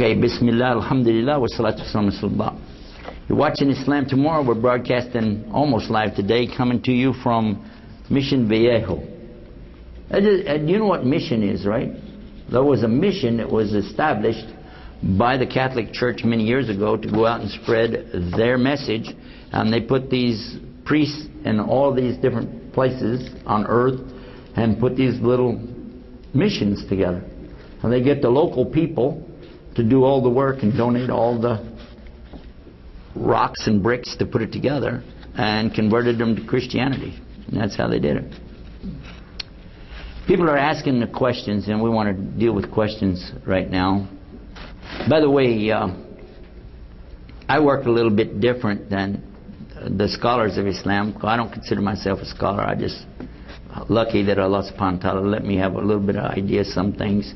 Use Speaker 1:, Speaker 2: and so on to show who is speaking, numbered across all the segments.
Speaker 1: Okay, Bismillah, Alhamdulillah, wa salatu wassalamu ala Rasulullah. You're watching Islam Tomorrow. We're broadcasting almost live today, coming to you from Mission Viejo. You know what mission is, right? There was a mission that was established by the Catholic Church many years ago to go out and spread their message. And they put these priests in all these different places on earth and put these little missions together. And they get the local people to do all the work and donate all the rocks and bricks to put it together, and converted them to Christianity. And that's how they did it. People are asking the questions, and we want to deal with questions right now. By the way, I work a little bit different than the scholars of Islam. I don't consider myself a scholar. I just lucky that Allah subhanahu wa ta'ala let me have a little bit of idea of some things.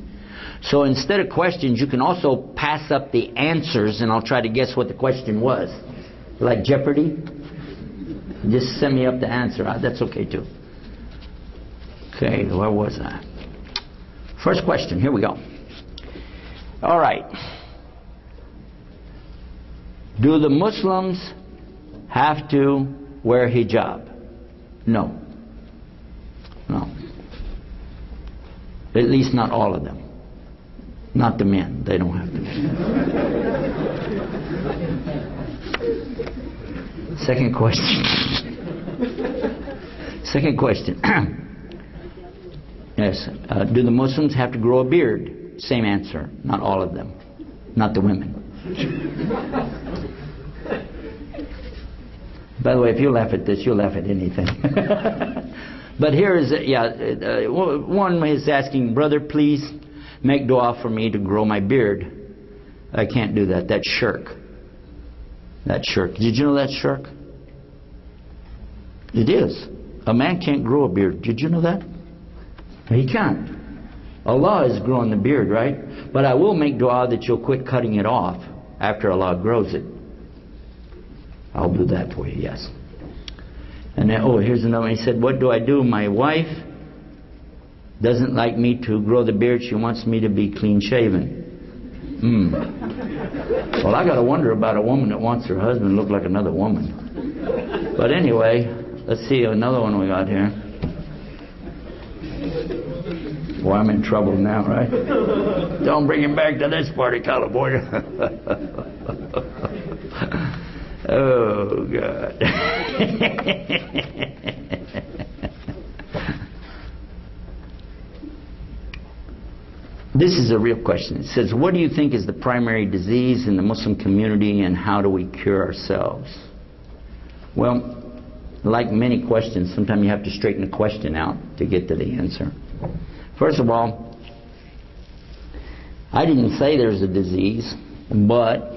Speaker 1: So instead of questions, you can also pass up the answers, and I'll try to guess what the question was. Like Jeopardy? Just send me up the answer. That's okay too. Okay, where was I? First question, here we go. All right. Do the Muslims have to wear hijab? No. No. At least not all of them. Not the men. They don't have to. Second question. Second question. Yes. Do the Muslims have to grow a beard? Same answer. Not all of them. Not the women. By the way, if you laugh at this, you'll laugh at anything. But here is, one is asking, brother, please make dua for me to grow my beard. I can't do that. That's shirk. That's shirk. Did you know that's shirk? It is. A man can't grow a beard. Did you know that? He can't. Allah is growing the beard, right? But I will make dua that you'll quit cutting it off after Allah grows it. I'll do that for you, yes. And then, here's another one. He said, what do I do? My wife doesn't like me to grow the beard. She wants me to be clean shaven. Well, I got to wonder about a woman that wants her husband to look like another woman. But anyway, let's see another one we got here. Boy, I'm in trouble now, right? Don't bring him back to this part of California. Oh, God. This is a real question. It says, what do you think is the primary disease in the Muslim community, and how do we cure ourselves? Well, like many questions, sometimes you have to straighten the question out to get to the answer. First of all, I didn't say there's a disease, but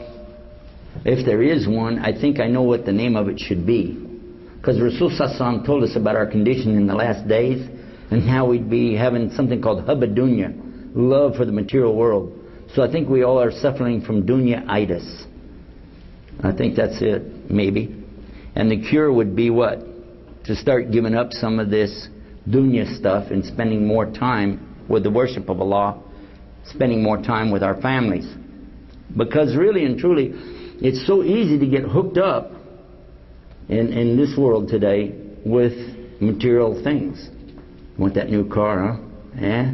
Speaker 1: if there is one, I think I know what the name of it should be. Because Rasul Sallallahu told us about our condition in the last days, and how we'd be having something called hubba dunya, love for the material world. So I think we all are suffering from dunya-itis. I think that's it, maybe. And the cure would be what? To start giving up some of this dunya stuff and spending more time with the worship of Allah, spending more time with our families. Because really and truly, it's so easy to get hooked up in this world today with material things. Want that new car, huh? Yeah?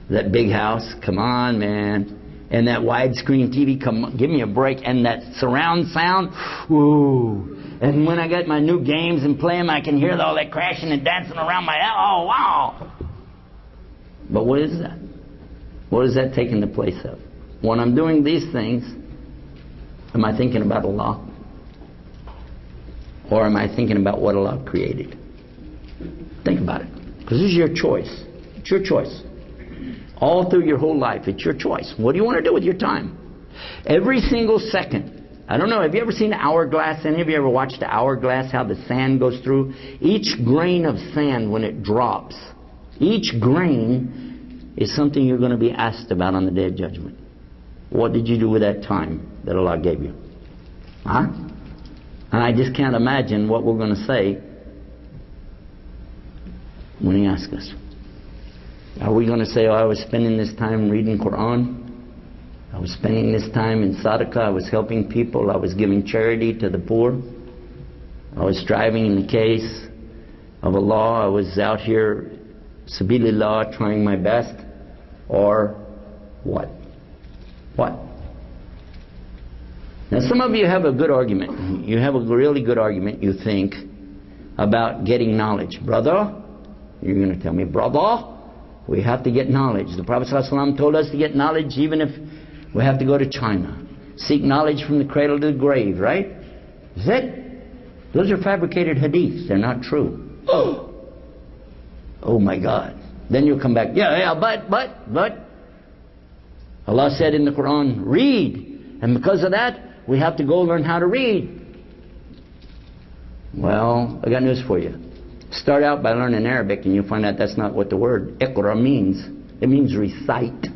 Speaker 1: That big house, come on, man. And that widescreen TV, come on, give me a break. And that surround sound, woo. And when I got my new games and play them, I can hear all that crashing and dancing around my head. Oh, wow. But what is that? What is that taking the place of? When I'm doing these things, am I thinking about Allah? Or am I thinking about what Allah created? Think about it. Because this is your choice. It's your choice. All through your whole life, it's your choice. What do you want to do with your time? Every single second. I don't know, have you ever seen an hourglass? Any of you ever watched the hourglass, how the sand goes through? Each grain of sand, when it drops, each grain is something you're going to be asked about on the Day of Judgment. What did you do with that time that Allah gave you? Huh? And I just can't imagine what we're going to say when He asks us. Are we going to say, oh, I was spending this time reading Quran? I was spending this time in Sadaqah. I was helping people. I was giving charity to the poor. I was striving in the case of Allah. I was out here, sabilillah, trying my best. Or what? What? Now some of you have a good argument. You have a really good argument, you think, about getting knowledge. Brother, you're going to tell me, brother, we have to get knowledge. The Prophet ﷺ told us to get knowledge even if we have to go to China. Seek knowledge from the cradle to the grave, right? Is it? Those are fabricated hadiths. They're not true. Oh my God. Then you'll come back, but. Allah said in the Quran, read. And because of that, we have to go learn how to read. Well, I got news for you. Start out by learning Arabic and you'll find out that's not what the word iqra means. It means recite,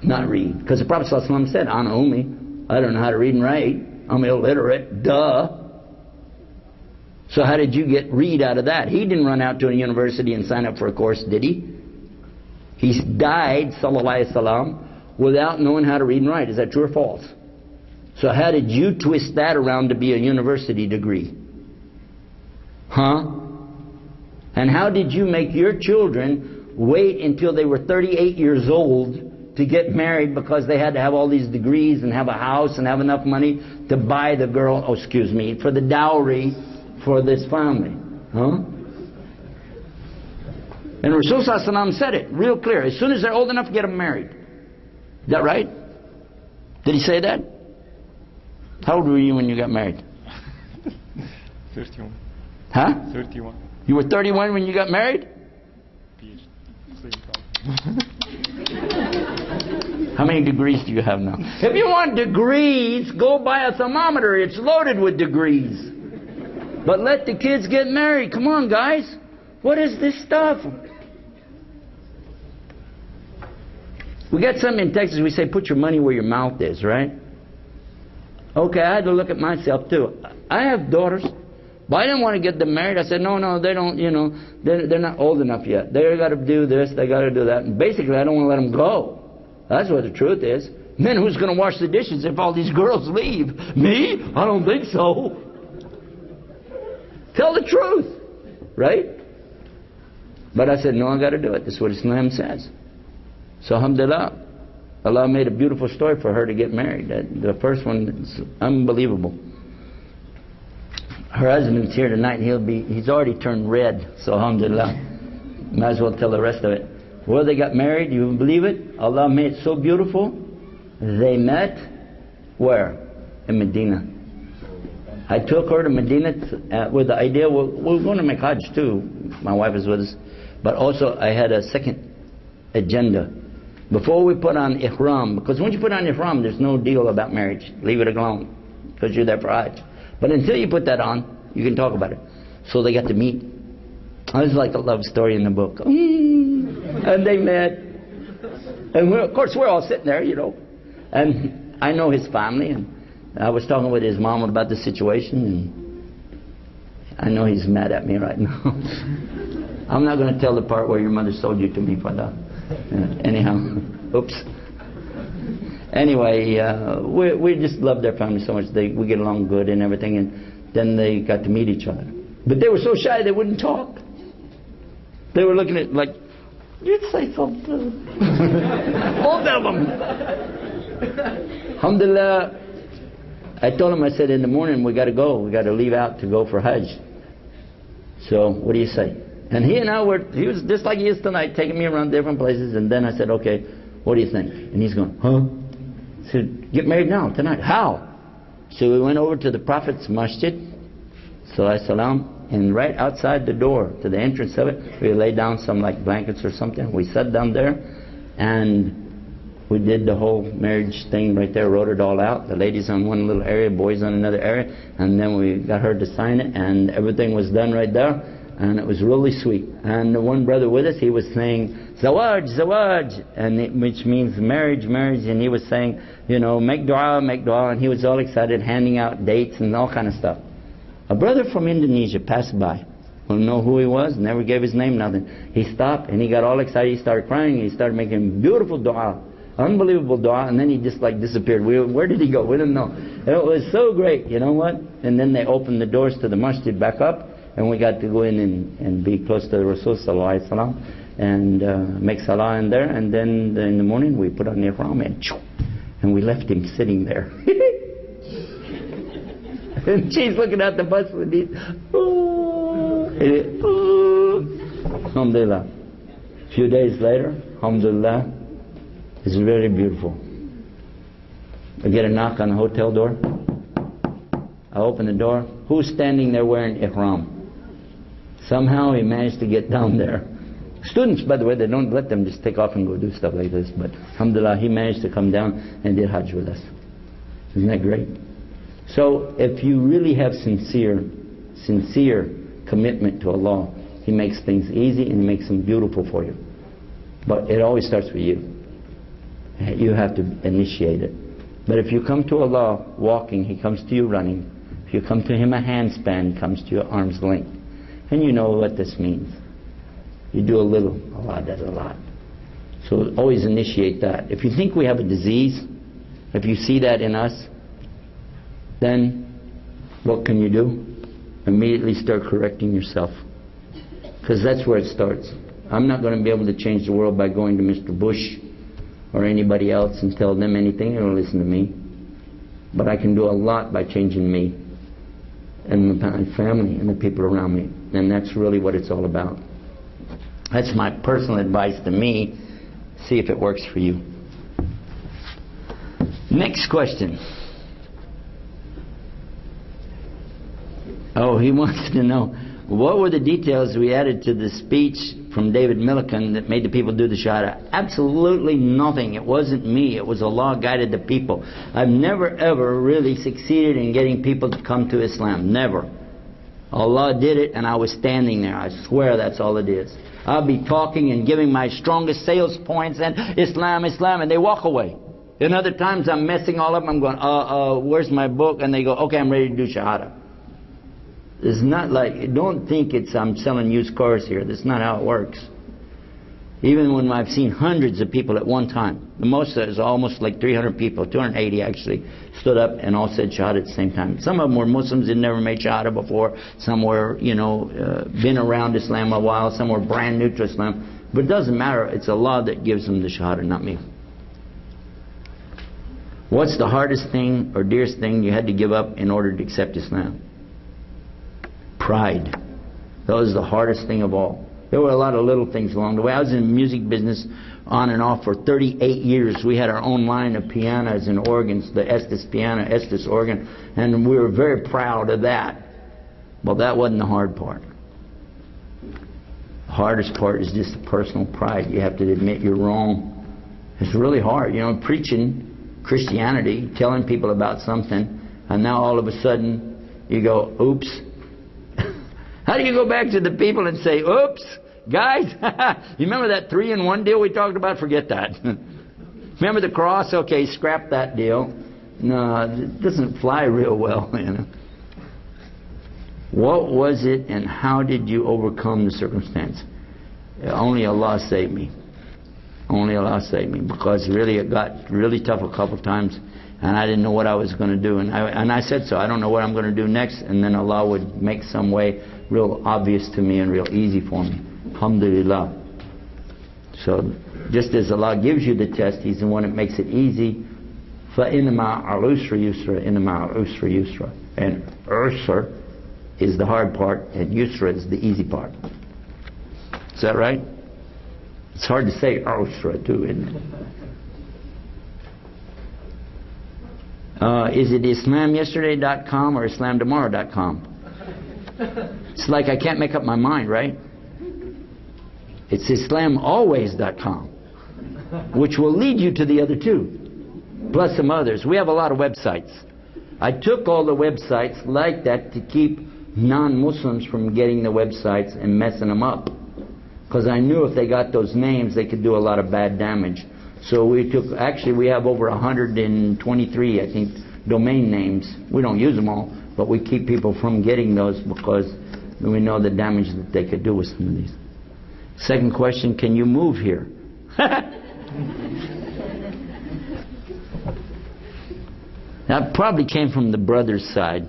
Speaker 1: not read. Because the Prophet ﷺ said, Ana ummi, I don't know how to read and write. I'm illiterate. Duh. So how did you get read out of that? He didn't run out to a university and sign up for a course, did he? He died, sallallahu alaihi wasallam, without knowing how to read and write. Is that true or false? So how did you twist that around to be a university degree? Huh? And how did you make your children wait until they were 38 years old to get married because they had to have all these degrees and have a house and have enough money to buy the girl, for the dowry for this family? Huh? And Rasul ﷺ said it real clear. As soon as they're old enough to get them married. Is that right? Did he say that? How old were you when you got married?
Speaker 2: 31.
Speaker 1: Huh?
Speaker 2: 31.
Speaker 1: You were 31 when you got married? How many degrees do you have now? If you want degrees, go buy a thermometer. It's loaded with degrees. But let the kids get married. Come on, guys. What is this stuff? We got something in Texas, we say, put your money where your mouth is, right? Okay, I had to look at myself too. I have daughters, but I didn't want to get them married. I said, no, they don't, they're not old enough yet. They got to do this, they got to do that. And basically, I don't want to let them go. That's what the truth is. Then who's going to wash the dishes if all these girls leave? Me? I don't think so. Tell the truth, right? But I said, no, I got to do it. This is what Islam says. So alhamdulillah, Allah made a beautiful story for her to get married. The first one is unbelievable. Her husband's here tonight and he's already turned red, so alhamdulillah. Might as well tell the rest of it. Well, they got married, you believe it? Allah made it so beautiful. They met where? In Medina. I took her to Medina with the idea, we're going to make Hajj too. My wife is with us. But also I had a second agenda. Before we put on ihram, because once you put on ihram, there's no deal about marriage. Leave it alone, because you're there for Hajj. But until you put that on, you can talk about it. So they got to meet. It was like a love story in the book. And they met. And of course, we're all sitting there, And I know his family, and I was talking with his mom about the situation, and I know he's mad at me right now. I'm not going to tell the part where your mother sold you to me for that. Anyhow, oops. Anyway, we just love their family so much. We get along good and everything, and then they got to meet each other. But they were so shy they wouldn't talk. They were looking at like, you'd say something. Both of them. Alhamdulillah. I told him, I said, in the morning we got to go. We got to leave out to go for Hajj. So what do you say? And he and I he was just like he is tonight, taking me around different places. And then I said, okay, what do you think? And he's going, huh? I said, get married now, tonight. How? So we went over to the Prophet's masjid, sallallahu alaihi wasallam, and right outside the door to the entrance of it, we laid down some like blankets or something. We sat down there, and we did the whole marriage thing right there, wrote it all out. The ladies on one little area, boys on another area, and then we got her to sign it, and everything was done right there. And it was really sweet. And the one brother with us, he was saying, Zawaj, Zawaj, and which means marriage, marriage. And he was saying, make dua, make dua. And he was all excited, handing out dates and all kind of stuff. A brother from Indonesia passed by. We don't know who he was, never gave his name, nothing. He stopped and he got all excited. He started crying. He started making beautiful dua. Unbelievable dua, and then he just like disappeared. Where did he go? We didn't know. It was so great, you know what? And then they opened the doors to the masjid back up, and we got to go in and be close to the Rasul Sallallahu Alaihi Wasallam and make salah in there. And then in the morning we put on the ihram and we left him sitting there. And she's looking at the bus with these. Alhamdulillah. A few days later, alhamdulillah, it's very beautiful. I get a knock on the hotel door. I open the door. Who's standing there wearing ihram? Somehow he managed to get down there. Students, by the way, they don't let them just take off and go do stuff like this. But alhamdulillah, he managed to come down and did Hajj with us. Isn't that great? So if you really have sincere commitment to Allah, He makes things easy and He makes them beautiful for you. But it always starts with you. You have to initiate it. But if you come to Allah walking, He comes to you running. If you come to Him a handspan, He comes to you arm's length. And you know what this means. You do a little, Allah does a lot. So always initiate that. If you think we have a disease, if you see that in us, then what can you do? Immediately start correcting yourself. Because that's where it starts. I'm not going to be able to change the world by going to Mr. Bush or anybody else and tell them anything. They don't listen to me. But I can do a lot by changing me and my family and the people around me. And that's really what it's all about. That's my personal advice to me. See if it works for you. Next question. Oh, he wants to know, what were the details we added to the speech from David Millikan that made the people do the Shahada? Absolutely nothing. It wasn't me. It was Allah guided the people. I've never ever really succeeded in getting people to come to Islam. Never. Allah did it and I was standing there. I swear that's all it is. I'll be talking and giving my strongest sales points and Islam, Islam, and they walk away. And other times I'm messing all up. I'm going, where's my book? And they go, okay, I'm ready to do Shahada. It's not like, don't think it's I'm selling used cars here. That's not how it works. Even when I've seen hundreds of people at one time, the most is almost like 300 people, 280 actually, stood up and all said Shahada at the same time. Some of them were Muslims that never made Shahada before. Some were, been around Islam a while. Some were brand new to Islam. But it doesn't matter. It's Allah that gives them the Shahada, not me. What's the hardest thing or dearest thing you had to give up in order to accept Islam? Pride. That was the hardest thing of all. There were a lot of little things along the way. I was in the music business on and off for 38 years. We had our own line of pianos and organs, the Estes piano, Estes organ, and we were very proud of that. Well, that wasn't the hard part. The hardest part is just the personal pride. You have to admit you're wrong. It's really hard. Preaching Christianity, telling people about something, and now all of a sudden you go, oops. How do you go back to the people and say, oops, guys, you remember that 3-in-1 deal we talked about? Forget that. Remember the cross? Okay, scrap that deal. No, it doesn't fly real well. What was it and how did you overcome the circumstance? Only Allah saved me. Only Allah saved me. Because really it got really tough a couple times. And I didn't know what I was going to do. And I said so. I don't know what I'm going to do next. And then Allah would make some way real obvious to me and real easy for me. Alhamdulillah. So just as Allah gives you the test, He's the one that makes it easy. فَإِنَّ مَعَ الْعُسْرِ يُسْرًا إِنَّ مَعَ الْعُسْرِ يُسْرًا. And usr is the hard part and yusra is the easy part. Is that right? It's hard to say usra too, isn't it? Is it IslamYesterday.com or IslamTomorrow.com? It's like I can't make up my mind, right? It's IslamAlways.com, which will lead you to the other two, plus some others. We have a lot of websites. I took all the websites like that to keep non-Muslims from getting the websites and messing them up. Because I knew if they got those names, they could do a lot of bad damage. So we took, actually we have over 123, I think, domain names. We don't use them all, but we keep people from getting those because we know the damage that they could do with some of these. Second question, can you move here? That probably came from the brother's side.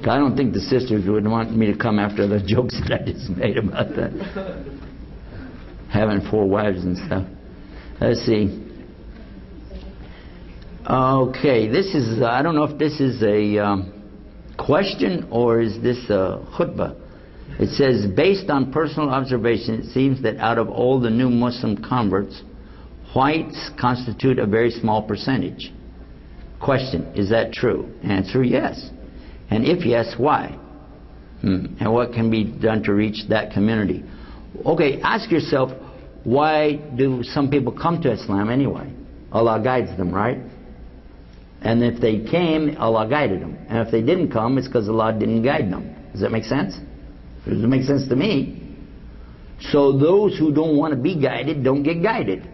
Speaker 1: I don't think the sisters would want me to come after the jokes that I just made about that. Having 4 wives and stuff. Let's see. Okay, this is, I don't know if this is a question or is this a khutbah. It says, based on personal observation, it seems that out of all the new Muslim converts, whites constitute a very small percentage. Question, is that true? Answer, yes. And if yes, why? And what can be done to reach that community? Okay, ask yourself, why do some people come to Islam anyway? Allah guides them, right? And if they came, Allah guided them. And if they didn't come, it's because Allah didn't guide them. Does that make sense? Does it make sense to me? So those who don't want to be guided don't get guided.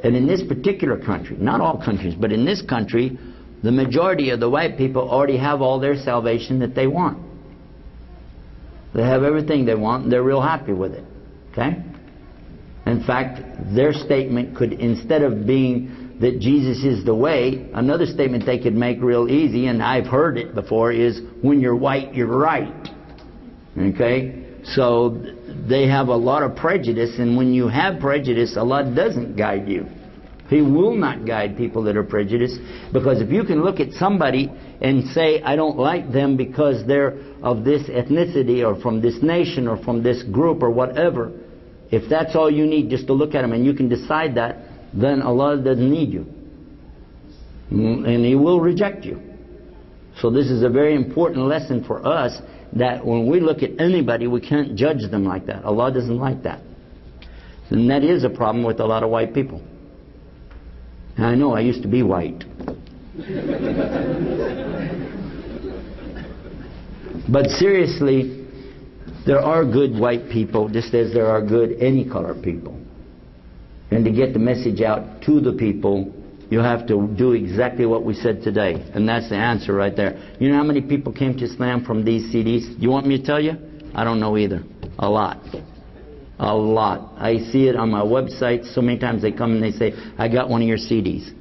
Speaker 1: And in this particular country, not all countries, but in this country, the majority of the white people already have all their salvation that they want. They have everything they want, and they're real happy with it. Okay? In fact, their statement could, instead of being that Jesus is the way, another statement they could make real easy, and I've heard it before, is when you're white, you're right. Okay? So they have a lot of prejudice, and when you have prejudice, Allah doesn't guide you. He will not guide people that are prejudiced, because if you can look at somebody and say, I don't like them because they're of this ethnicity or from this nation or from this group or whatever, if that's all you need just to look at them and you can decide that, then Allah doesn't need you. And He will reject you. So this is a very important lesson for us, that when we look at anybody, we can't judge them like that. Allah doesn't like that. And that is a problem with a lot of white people. And I know I used to be white. But seriously, there are good white people just as there are good any color people. And to get the message out to the people, you have to do exactly what we said today. And that's the answer right there. You know how many people came to Islam from these CDs? You want me to tell you? I don't know either. A lot. A lot. I see it on my website. So many times they come and they say, I got one of your CDs.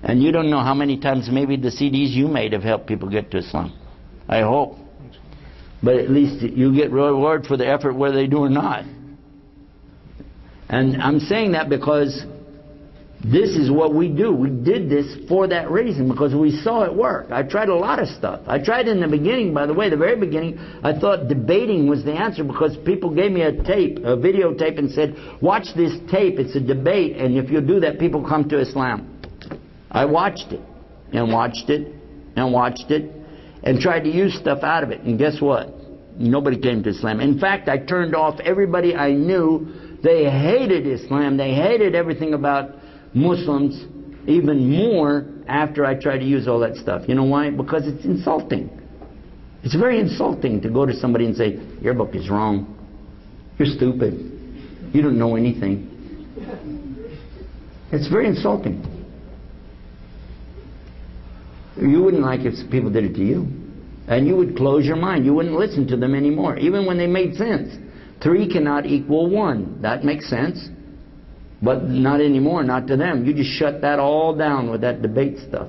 Speaker 1: And you don't know how many times maybe the CDs you made have helped people get to Islam. I hope. But at least you get reward for the effort, whether they do or not. And I'm saying that because this is what we do. We did this for that reason, because we saw it work. I tried a lot of stuff. I tried in the beginning, by the way, the very beginning, I thought debating was the answer, because people gave me a videotape and said, watch this tape, it's a debate, and if you do that, people come to Islam. I watched it, and watched it, and watched it, and tried to use stuff out of it, and guess what? Nobody came to Islam. In fact, I turned off everybody I knew. They hated Islam. They hated everything about Muslims even more after I tried to use all that stuff. You know why? Because it's insulting. It's very insulting to go to somebody and say, your book is wrong. You're stupid. You don't know anything. It's very insulting. You wouldn't like if people did it to you. And you would close your mind. You wouldn't listen to them anymore, even when they made sense. 3 cannot equal 1. That makes sense. But not anymore, not to them. You just shut that all down with that debate stuff.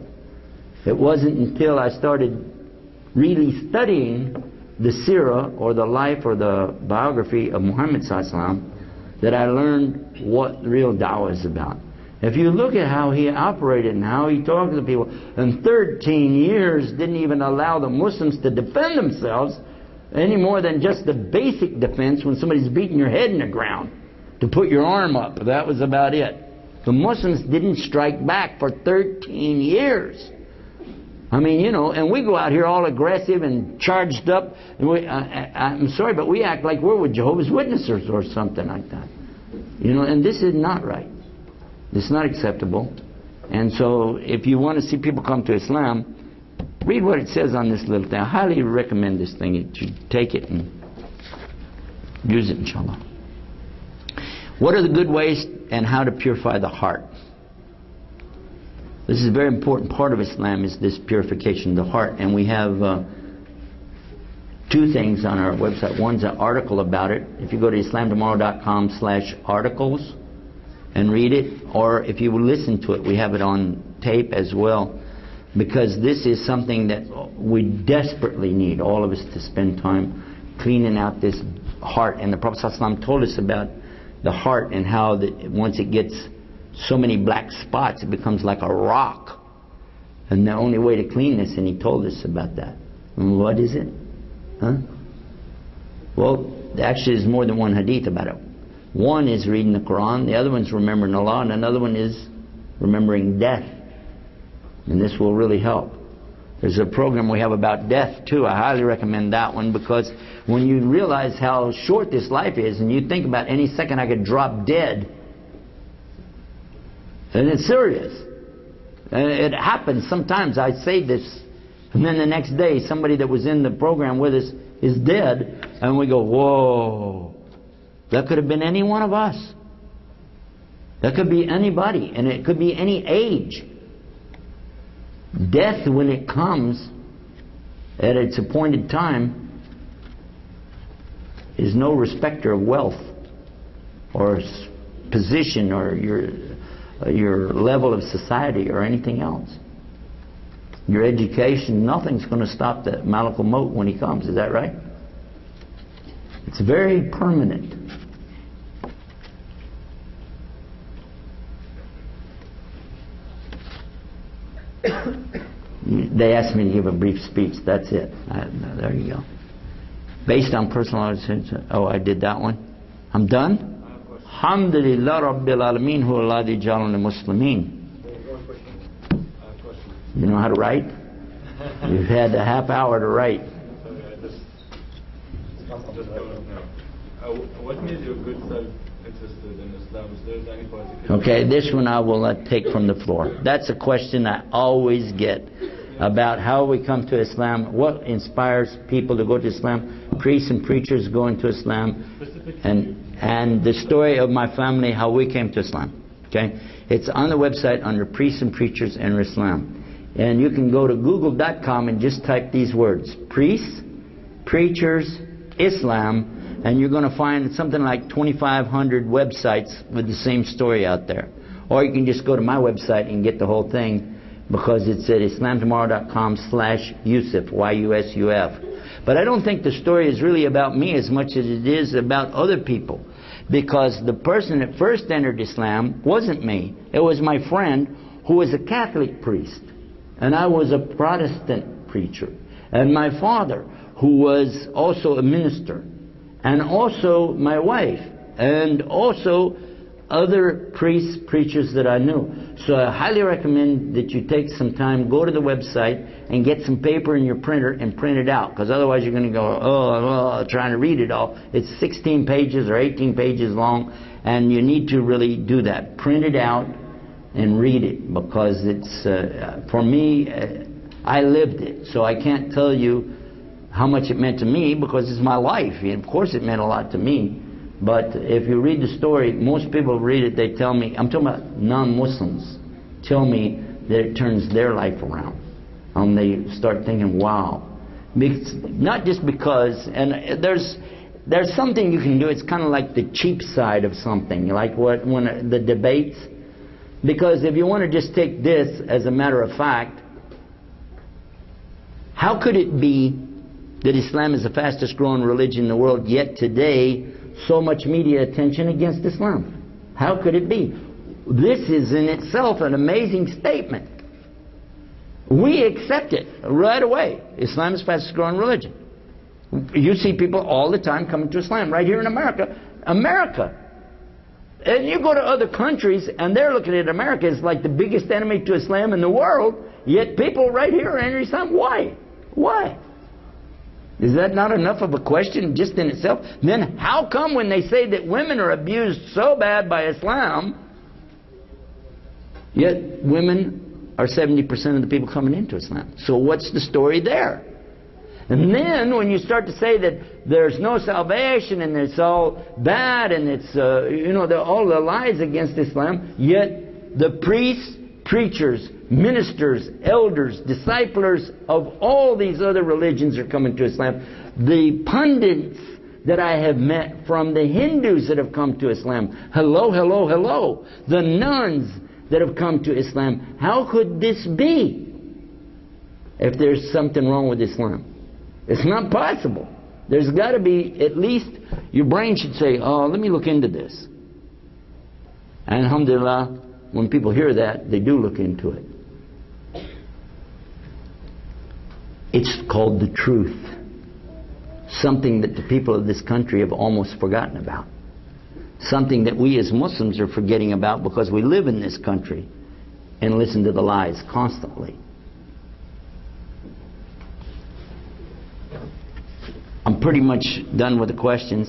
Speaker 1: It wasn't until I started really studying the seerah, or the life or the biography of Muhammad ﷺ, that I learned what real da'wah is about. If you look at how he operated and how he talked to people, in 13 years didn't even allow the Muslims to defend themselves any more than just the basic defense when somebody's beating your head in the ground. To put your arm up. That was about it. The Muslims didn't strike back for 13 years. I mean, you know, and we go out here all aggressive and charged up. And I'm sorry, but we act like we're with Jehovah's Witnesses or something like that. You know, and this is not right. This is not acceptable. And so if you want to see people come to Islam, read what it says on this little thing. I highly recommend this thing. You should take it and use it, inshallah. What are the good ways and how to purify the heart? This is a very important part of Islam, is this purification of the heart. And we have 2 things on our website. One's an article about it. If you go to islamtomorrow.com/articles, and read it, or if you will listen to it, we have it on tape as well, because this is something that we desperately need, all of us, to spend time cleaning out this heart. And the Prophet ﷺ told us about the heart and how that once it gets so many black spots, it becomes like a rock. And the only way to clean this, and he told us about that. And what is it? Huh? Well, actually there's more than one hadith about it. One is reading the Quran, the other one's remembering Allah, and another one is remembering death. And this will really help. There's a program we have about death too. I highly recommend that one, because when you realize how short this life is, and you think about any second I could drop dead, and it's serious. And it happens sometimes. I say this, and then the next day somebody that was in the program with us is dead, and we go, whoa, that could have been any one of us. That could be anybody, and it could be any age. Death, when it comes at its appointed time, is no respecter of wealth or position or your level of society or anything else. Your education, nothing's going to stop the Malakul Maut when he comes. Is that right? It's very permanent. They asked me to give a brief speech. That's it. There you go. Based on personal... Oh, I did that one. I'm done? Alhamdulillah Rabbil Alameen Hu Alladhi Jalal Muslimin. You know how to write? You've had a half hour to write.
Speaker 2: What made you a good self-interested in Islam? Is there any particular...
Speaker 1: Okay, this one I will take from the floor. That's a question I always get about how we come to Islam. What inspires people to go to Islam? Priests and preachers going to Islam, and the story of my family, how we came to Islam. Okay, it's on the website under Priests and Preachers and Islam. And you can go to google.com and just type these words, priests, preachers, Islam, and you're going to find something like 2,500 websites with the same story out there. Or you can just go to my website and get the whole thing, because it's at islamtomorrow.com/Yusuf, Y-U-S-U-F. But I don't think the story is really about me as much as it is about other people. Because the person that first entered Islam wasn't me. It was my friend who was a Catholic priest. And I was a Protestant preacher. And my father, who was also a minister. And also my wife. And also other priests, preachers that I knew. So I highly recommend that you take some time, go to the website, and get some paper in your printer and print it out. Because otherwise you're going to go, trying to read it all. It's 16 pages or 18 pages long, and you need to really do that. Print it out and read it, because it's, for me, I lived it. So I can't tell you how much it meant to me, because it's my life. And of course it meant a lot to me. But if you read the story, most people read it, they tell me, I'm talking about non-Muslims, tell me that it turns their life around. They start thinking, wow. Not just because, and there's something you can do, it's kind of like the cheap side of something, like when the debates. Because if you want to just take this as a matter of fact, how could it be that Islam is the fastest growing religion in the world, yet today so much media attention against Islam? How could it be? This is in itself an amazing statement. We accept it right away. Islam is the fastest growing religion. You see people all the time coming to Islam right here in America. And you go to other countries and they're looking at America as like the biggest enemy to Islam in the world, yet people right here are entering Islam. Why? Why? Is that not enough of a question just in itself? Then how come when they say that women are abused so bad by Islam, yet women are 70% of the people coming into Islam? So what's the story there? And then when you start to say that there's no salvation and it's all bad and it's, all the lies against Islam, yet the priests, preachers, ministers, elders, disciplers of all these other religions are coming to Islam. The pundits that I have met from the Hindus that have come to Islam. Hello, hello, hello. The nuns that have come to Islam. How could this be if there's something wrong with Islam? It's not possible. There's got to be, at least your brain should say, oh, let me look into this. And alhamdulillah, when people hear that, they do look into it. It's called the truth. Something that the people of this country have almost forgotten about. Something that we as Muslims are forgetting about because we live in this country and listen to the lies constantly. I'm pretty much done with the questions.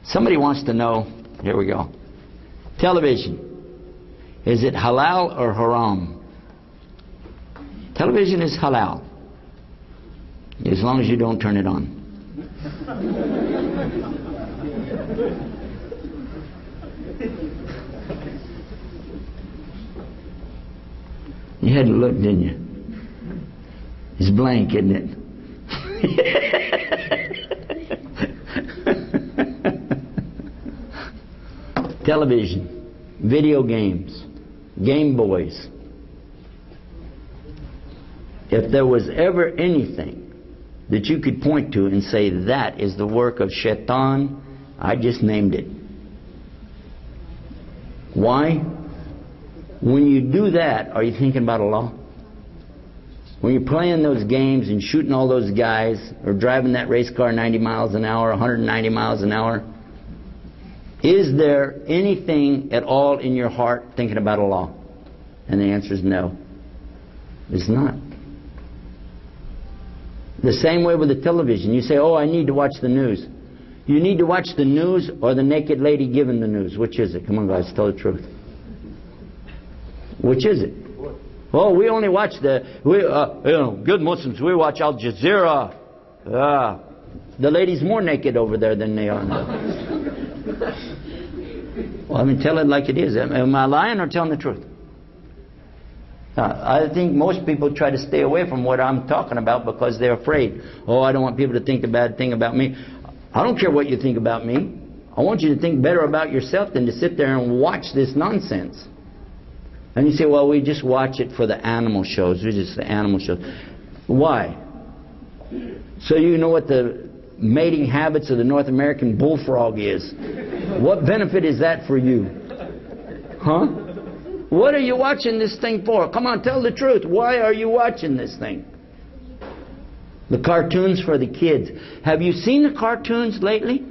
Speaker 1: Somebody wants to know, here we go. Television, is it halal or haram? Television is halal, as long as you don't turn it on. You had to look, didn't you? It's blank, isn't it? Television, video games, Game Boys. If there was ever anything that you could point to and say that is the work of Shaitan, I just named it. Why? When you do that, are you thinking about Allah? When you're playing those games and shooting all those guys, or driving that race car 90 miles an hour, 190 miles an hour, is there anything at all in your heart thinking about Allah? And the answer is no. It's not. The same way with the television. You say, oh, I need to watch the news. You need to watch the news or the naked lady giving the news. Which is it? Come on, guys, tell the truth. Which is it? Oh, we only watch good Muslims, we watch Al Jazeera. The lady's more naked over there than they are now. Well, I mean, tell it like it is. Am I lying or telling the truth? I think most people try to stay away from what I'm talking about because they're afraid. Oh, I don't want people to think a bad thing about me. I don't care what you think about me. I want you to think better about yourself than to sit there and watch this nonsense. And you say, well, we just watch it for the animal shows. We just the animal shows. Why? So you know what the mating habits of the North American bullfrog is. What benefit is that for you? Huh? What are you watching this thing for? Come on, tell the truth. Why are you watching this thing? The cartoons for the kids. Have you seen the cartoons lately?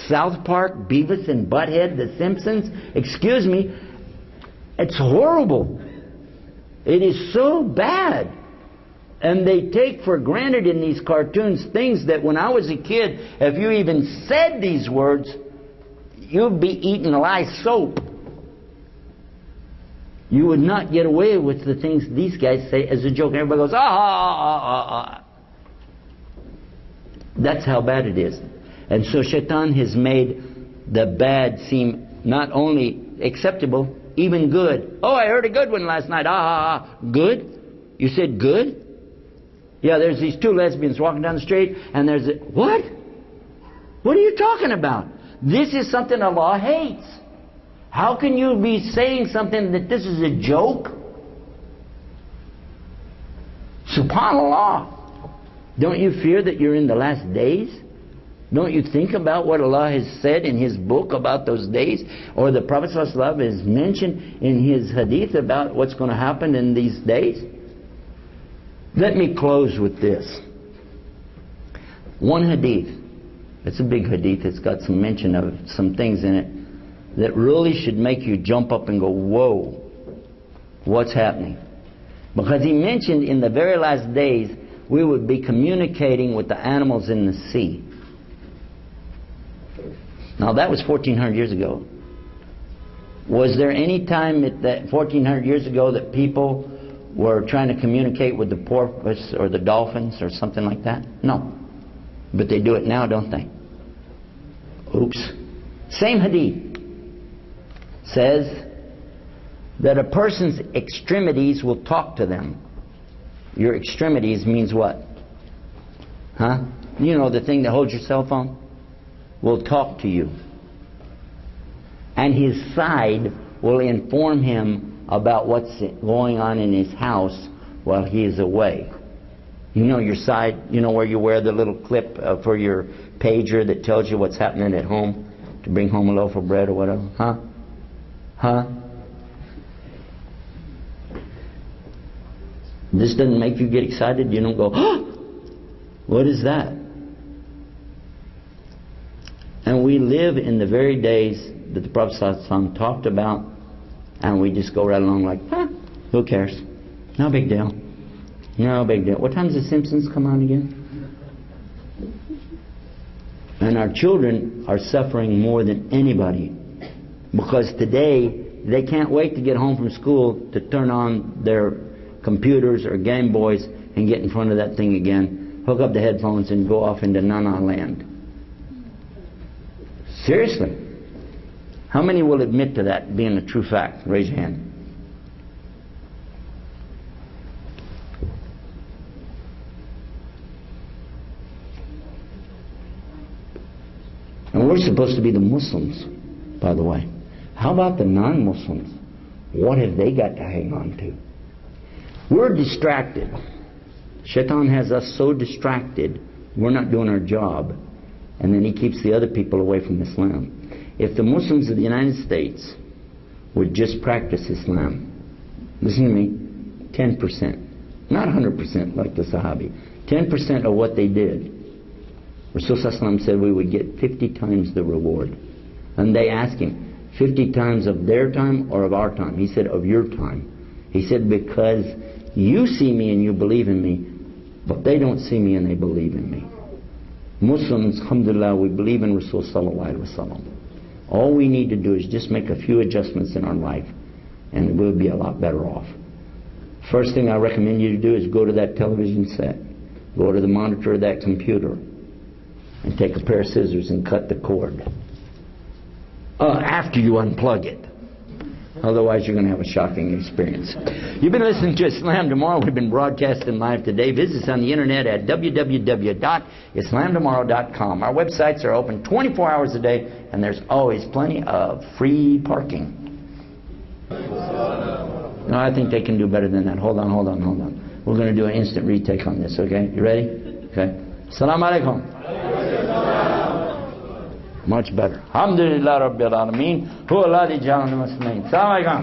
Speaker 1: South Park, Beavis and Butthead, The Simpsons. Excuse me. It's horrible. It is so bad. And they take for granted in these cartoons things that when I was a kid, if you even said these words, you'd be eating lye soap. You would not get away with the things these guys say as a joke. And everybody goes, ah. That's how bad it is. And so Shaitan has made the bad seem not only acceptable, even good. Oh, I heard a good one last night. Good? You said good? Yeah, there's these two lesbians walking down the street, and there's a... What? What are you talking about? This is something Allah hates. How can you be saying something that this is a joke? SubhanAllah. Don't you fear that you're in the last days? Don't you think about what Allah has said in His book about those days? Or the Prophet ﷺ has mentioned in his hadith about what's going to happen in these days? Let me close with this. One hadith. It's a big hadith. It's got some mention of some things in it that really should make you jump up and go, whoa, what's happening? Because he mentioned in the very last days we would be communicating with the animals in the sea. Now that was 1400 years ago. Was there any time that 1400 years ago that people were trying to communicate with the porpoise or the dolphins or something like that? No. But they do it now, don't they? Oops. Same hadith says that a person's extremities will talk to them. Your extremities means what? Huh? you know, the thing that holds your cell phone, will talk to you. And his side will inform him about what's going on in his house while he is away. You know your side, you know where you wear the little clip for your pager that tells you what's happening at home, to bring home a loaf of bread or whatever? Huh? Huh? This doesn't make you get excited? You don't go, oh, what is that? And we live in the very days that the Prophet ﷺ talked about, and we just go right along like, who cares? No big deal. No big deal. What time does The Simpsons come on again? And our children are suffering more than anybody, because today they can't wait to get home from school to turn on their computers or Game Boys and get in front of that thing again, hook up the headphones and go off into Nana land. Seriously. How many will admit to that being a true fact? Raise your hand. And we're supposed to be the Muslims, by the way. How about the non-Muslims? What have they got to hang on to? We're distracted. Shaitan has us so distracted, we're not doing our job. And then he keeps the other people away from Islam. If the Muslims of the United States would just practice Islam, listen to me, 10%, not 100% like the Sahabi, 10% of what they did, Rasulullah said we would get 50 times the reward. And they asked him, 50 times of their time or of our time? He said, of your time. He said, because you see me and you believe in me, but they don't see me and they believe in me. Muslims, alhamdulillah, we believe in Rasul sallallahu alaihi wasallam. All we need to do is just make a few adjustments in our life, and we'll be a lot better off. First thing I recommend you to do is go to that television set, go to the monitor of that computer, and take a pair of scissors and cut the cord. After you unplug it. Otherwise you're going to have a shocking experience. You've been listening to Islam Tomorrow. We've been broadcasting live today. Visit us on the internet at www.islamtomorrow.com. Our websites are open 24 hours a day, and there's always plenty of free parking. No, I think they can do better than that. Hold on. We're going to do an instant retake on this, okay? You ready? Okay. Assalamu alaikum. Much better. Alhamdulillah Rabbil Alameen. Huwa alladhi ja'alana muslimin. Assalamu alaikum.